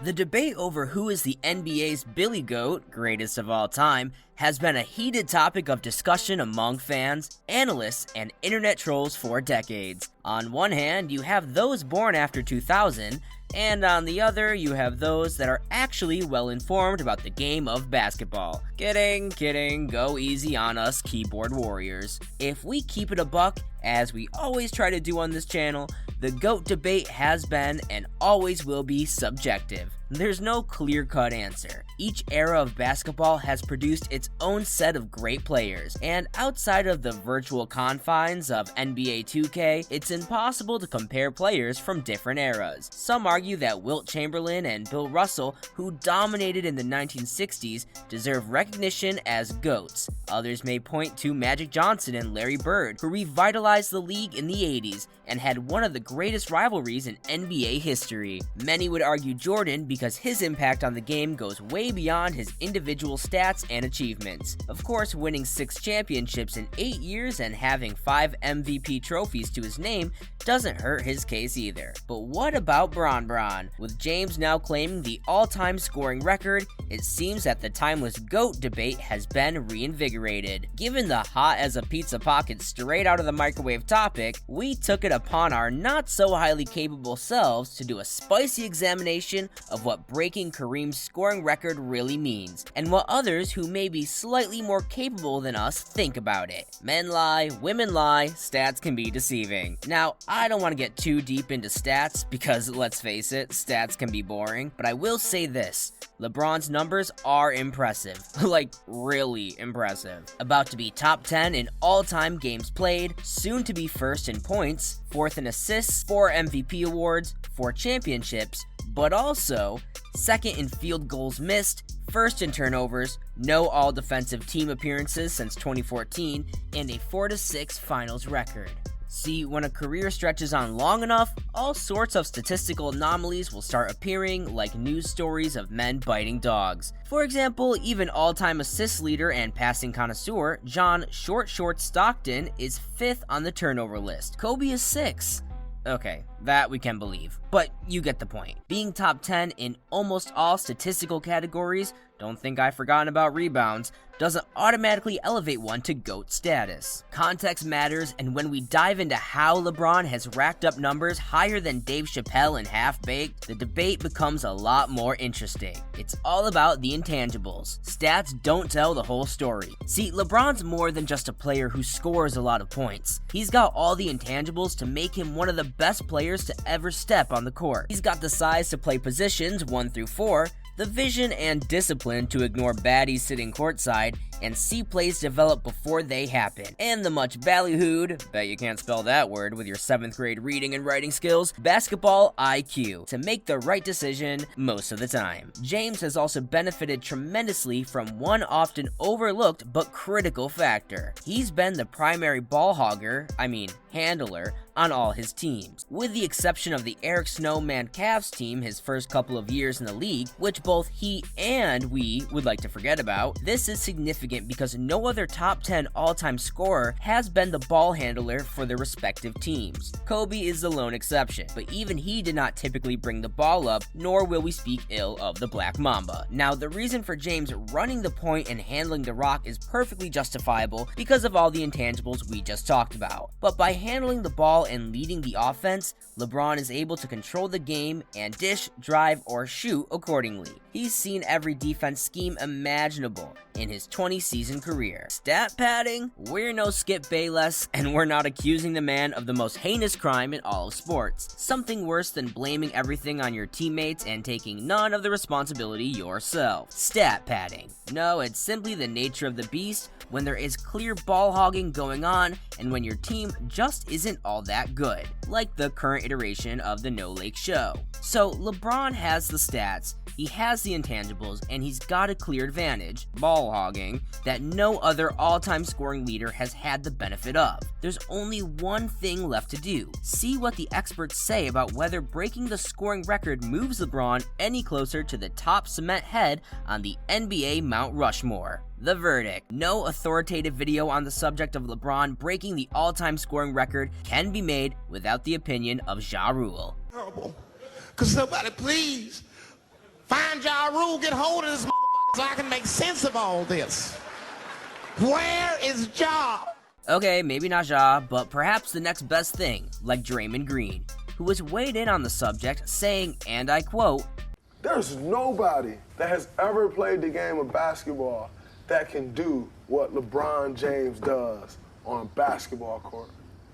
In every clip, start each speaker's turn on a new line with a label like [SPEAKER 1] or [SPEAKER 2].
[SPEAKER 1] The debate over who is the NBA's Billy GOAT, greatest of all time, has been a heated topic of discussion among fans, analysts, and internet trolls for decades. On one hand, you have those born after 2000, and on the other, you have those that are actually well informed about the game of basketball. Kidding, go easy on us keyboard warriors. If we keep it a buck, as we always try to do on this channel, the GOAT debate has been and always will be subjective. There's no clear-cut answer. Each era of basketball has produced its own set of great players, and outside of the virtual confines of NBA 2K, it's impossible to compare players from different eras. Some argue that Wilt Chamberlain and Bill Russell, who dominated in the 1960s, deserve recognition as GOATs. Others may point to Magic Johnson and Larry Bird, who revitalized the league in the 80s and had one of the greatest rivalries in NBA history. Many would argue Jordan because his impact on the game goes way beyond his individual stats and achievements. Of course, winning 6 championships in 8 years and having 5 MVP trophies to his name doesn't hurt his case either. But what about Bron? With James now claiming the all-time scoring record, it seems that the timeless GOAT debate has been reinvigorated. Given the hot as a pizza pocket straight out of the microwave topic, we took it upon our not so highly capable selves to do a spicy examination of what breaking Kareem's scoring record really means, and what others who may be slightly more capable than us think about it. Men lie, women lie, stats can be deceiving. Now, I don't want to get too deep into stats because, let's face it, stats can be boring, but I will say this. LeBron's numbers are impressive. Like, really impressive. About to be top 10 in all-time games played, soon to be first in points, 4th in assists, 4 MVP awards, 4 championships, but also 2nd in field goals missed, 1st in turnovers, no all-defensive team appearances since 2014, and a 4-6 finals record. See, when a career stretches on long enough, all sorts of statistical anomalies will start appearing, like news stories of men biting dogs. For example, even all-time assist leader and passing connoisseur John Short Stockton is 5th on the turnover list. Kobe is 6th. Okay, that we can believe, but you get the point. Being top 10 in almost all statistical categories, don't think I've forgotten about rebounds, doesn't automatically elevate one to GOAT status. Context matters, and when we dive into how LeBron has racked up numbers higher than Dave Chappelle in Half Baked, the debate becomes a lot more interesting. It's all about the intangibles. Stats don't tell the whole story. See, LeBron's more than just a player who scores a lot of points. He's got all the intangibles to make him one of the best players to ever step on the court. He's got the size to play positions 1 through 4, the vision and discipline to ignore baddies sitting courtside and see plays develop before they happen, and the much ballyhooed, bet you can't spell that word with your 7th grade reading and writing skills, basketball IQ to make the right decision most of the time. James has also benefited tremendously from one often overlooked but critical factor. He's been the primary ball handler on all his teams. With the exception of the Eric Snowman Cavs team his first couple of years in the league, which both he and we would like to forget about, this is significant because no other top 10 all-time scorer has been the ball handler for their respective teams. Kobe is the lone exception, but even he did not typically bring the ball up, nor will we speak ill of the Black Mamba. Now, the reason for James running the point and handling the rock is perfectly justifiable because of all the intangibles we just talked about. But by handling the ball and leading the offense, LeBron is able to control the game and dish, drive, or shoot accordingly. He's seen every defense scheme imaginable in his 20-season career. Stat padding? We're no Skip Bayless, and we're not accusing the man of the most heinous crime in all of sports. Something worse than blaming everything on your teammates and taking none of the responsibility yourself. Stat padding. No, it's simply the nature of the beast when there is clear ball hogging going on and when your team just isn't all that good, like the current iteration of the No Lake Show. So LeBron has the stats, he has the intangibles, and he's got a clear advantage, ball hogging, that no other all-time scoring leader has had the benefit of. There's only one thing left to do. See what the experts say about whether breaking the scoring record moves LeBron any closer to the top cement head on the NBA Mount Rushmore. The verdict. No authoritative video on the subject of LeBron breaking the all-time scoring record can be made without the opinion of Ja Rule.
[SPEAKER 2] Terrible. Could somebody please Ja Rule get hold of this motherfucker so I can make sense of all this. Where is Ja?
[SPEAKER 1] Okay, maybe not Ja, but perhaps the next best thing, like Draymond Green, who was weighed in on the subject, saying, and I quote,
[SPEAKER 3] "There's nobody that has ever played the game of basketball that can do what LeBron James does on a basketball court.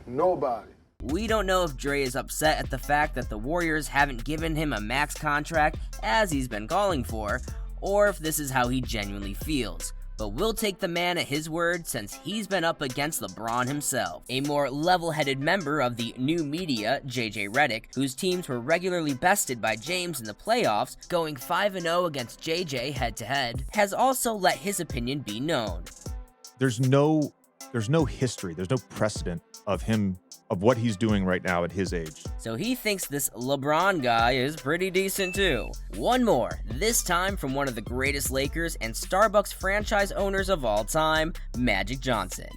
[SPEAKER 3] Nobody."
[SPEAKER 1] We don't know if Dre is upset at the fact that the Warriors haven't given him a max contract as he's been calling for, or if this is how he genuinely feels. But we'll take the man at his word since he's been up against LeBron himself. A more level-headed member of the new media, JJ Redick, whose teams were regularly bested by James in the playoffs, going 5-0 against JJ head-to-head, has also let his opinion be known.
[SPEAKER 4] There's no history, there's no precedent of what he's doing right now at his age.
[SPEAKER 1] So he thinks this LeBron guy is pretty decent too. One more, this time from one of the greatest Lakers and Starbucks franchise owners of all time, Magic Johnson.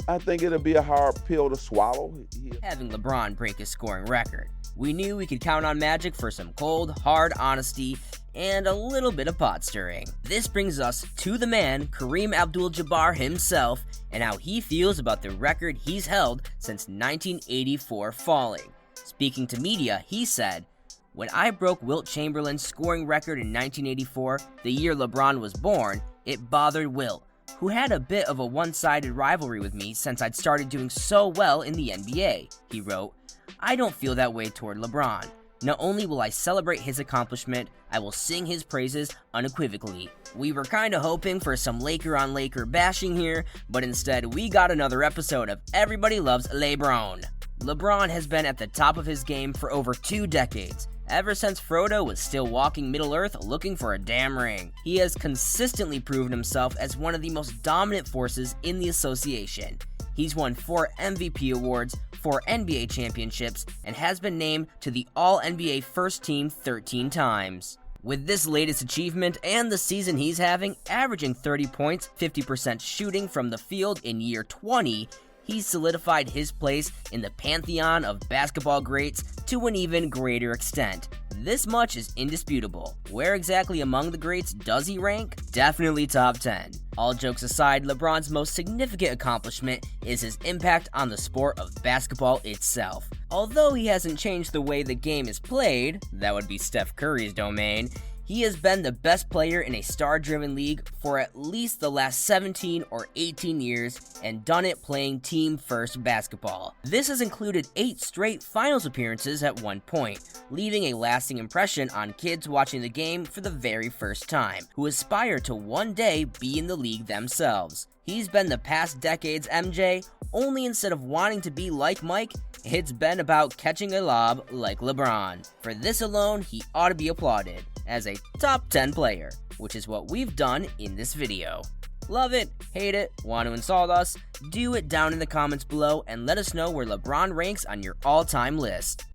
[SPEAKER 5] I think it'll be a hard pill to swallow.
[SPEAKER 1] Having LeBron break his scoring record. We knew we could count on Magic for some cold, hard honesty and a little bit of pot stirring. This brings us to the man, Kareem Abdul-Jabbar himself, and how he feels about the record he's held since 1984 falling. Speaking to media, he said, "When I broke Wilt Chamberlain's scoring record in 1984, the year LeBron was born, it bothered Wilt, who had a bit of a one-sided rivalry with me since I'd started doing so well in the NBA," he wrote. "I don't feel that way toward LeBron. Not only will I celebrate his accomplishment, I will sing his praises unequivocally." We were kinda hoping for some Laker on Laker bashing here, but instead we got another episode of Everybody Loves LeBron. LeBron has been at the top of his game for over 2 decades, ever since Frodo was still walking Middle-earth looking for a damn ring. He has consistently proven himself as one of the most dominant forces in the association. He's won 4 MVP awards, 4 NBA championships, and has been named to the All-NBA First Team 13 times. With this latest achievement and the season he's having, averaging 30 points, 50% shooting from the field in year 20, he's solidified his place in the pantheon of basketball greats to an even greater extent. This much is indisputable. Where exactly among the greats does he rank? Definitely top 10. All jokes aside, LeBron's most significant accomplishment is his impact on the sport of basketball itself. Although he hasn't changed the way the game is played, that would be Steph Curry's domain, he has been the best player in a star-driven league for at least the last 17 or 18 years and done it playing team-first basketball. This has included 8 straight finals appearances at one point, leaving a lasting impression on kids watching the game for the very first time, who aspire to one day be in the league themselves. He's been the past decade's MJ, only instead of wanting to be like Mike, it's been about catching a lob like LeBron. For this alone, he ought to be applauded as a top 10 player, which is what we've done in this video. Love it, hate it, want to insult us? Do it down in the comments below and let us know where LeBron ranks on your all-time list.